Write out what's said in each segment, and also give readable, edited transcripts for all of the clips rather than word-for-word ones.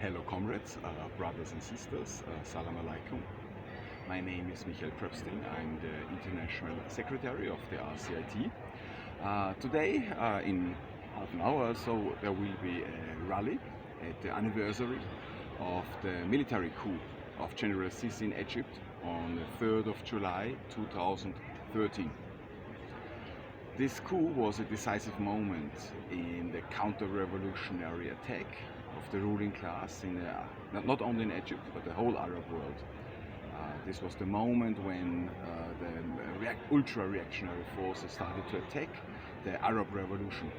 Hello comrades, brothers and sisters, Salam alaikum. My name is Michael Pröbsting. I'm the International Secretary of the RCIT. Today, in half an hour or so, there will be a rally at the anniversary of the military coup of General Sisi in Egypt on the 3rd of July 2013. This coup was a decisive moment in the counter-revolutionary attack of the ruling class in not only in Egypt but the whole Arab world. This was the moment when the ultra-reactionary forces started to attack the Arab Revolution.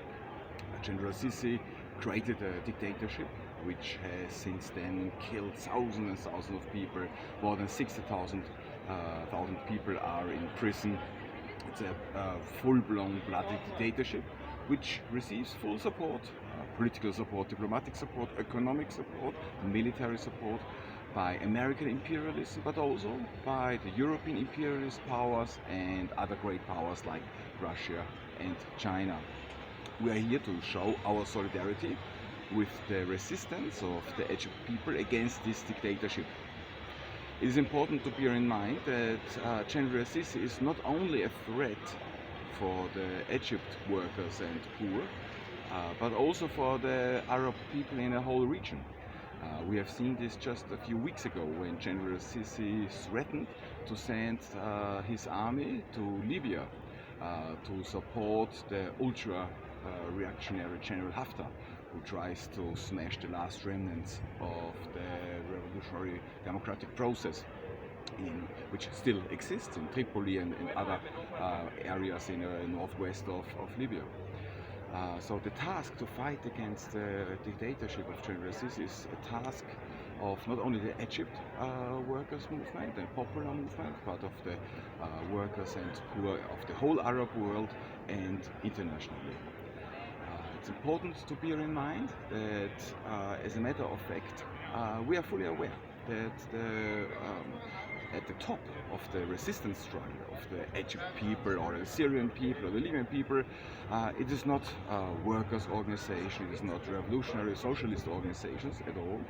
General Sisi created a dictatorship which has since then killed thousands and thousands of people. More than 60,000 people are in prison. It's a full-blown bloody dictatorship which receives full support, political support, diplomatic support, economic support, military support by American imperialism, but also by the European imperialist powers and other great powers like Russia and China. We are here to show our solidarity with the resistance of the Egyptian people against this dictatorship. It is important to bear in mind that General Sisi is not only a threat for the Egypt workers and poor, but also for the Arab people in the whole region. We have seen this just a few weeks ago when General Sisi threatened to send his army to Libya to support the ultra-reactionary General Haftar, who tries to smash the last remnants of the revolutionary democratic process which still exists in Tripoli and in other areas in the northwest of Libya. So the task to fight against the dictatorship of General Sisi is a task of not only the Egypt workers movement and popular movement, but of the workers and poor of the whole Arab world and internationally. It's important to bear in mind that, as a matter of fact, we are fully aware that at the top of the resistance struggle of the Egypt people or the Syrian people or the Libyan people, it is not workers' organizations, it is not revolutionary socialist organizations at all,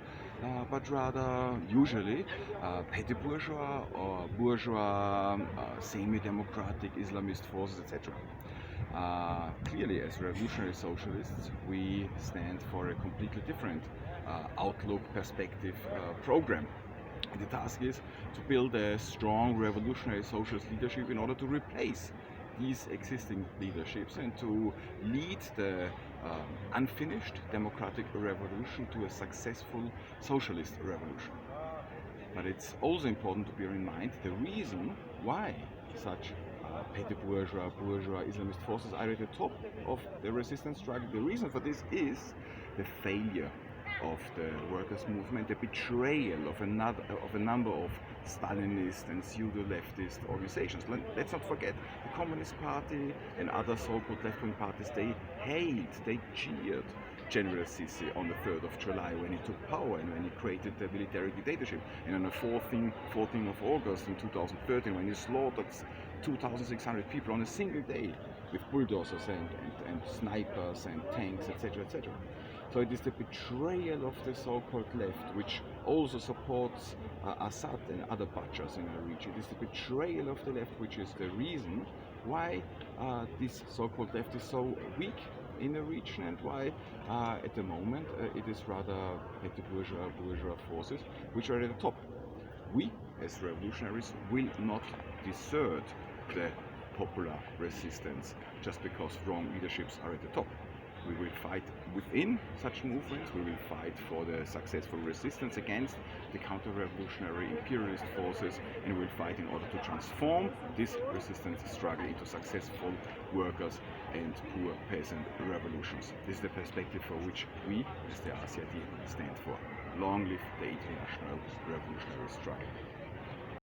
but rather usually petty bourgeois or bourgeois semi-democratic Islamist forces, etc. Clearly, as revolutionary socialists, we stand for a completely different outlook, perspective, program. And the task is to build a strong revolutionary socialist leadership in order to replace these existing leaderships and to lead the unfinished democratic revolution to a successful socialist revolution. But it's also important to bear in mind the reason why such petty bourgeois, Islamist forces are at the top of the resistance struggle. The reason for this is the failure of the workers' movement, the betrayal of a number of Stalinist and pseudo-leftist organizations. Let's not forget, the Communist Party and other so-called left-wing parties, they cheered General Sisi on the 3rd of July when he took power and when he created the military dictatorship. And on the 14th of August in 2013, when he slaughtered 2,600 people on a single day with bulldozers and snipers and tanks, etc., etc. So it is the betrayal of the so-called left, which also supports Assad and other butchers in the region. It is the betrayal of the left, which is the reason why this so-called left is so weak in the region and why at the moment it is rather petty bourgeois forces which are at the top. We, as revolutionaries, will not desert the popular resistance just because wrong leaderships are at the top. We will fight within such movements, we will fight for the successful resistance against the counter-revolutionary imperialist forces, and we will fight in order to transform this resistance struggle into successful workers and poor peasant revolutions. This is the perspective for which we, as the RCIT, stand for. Long live the international revolutionary struggle.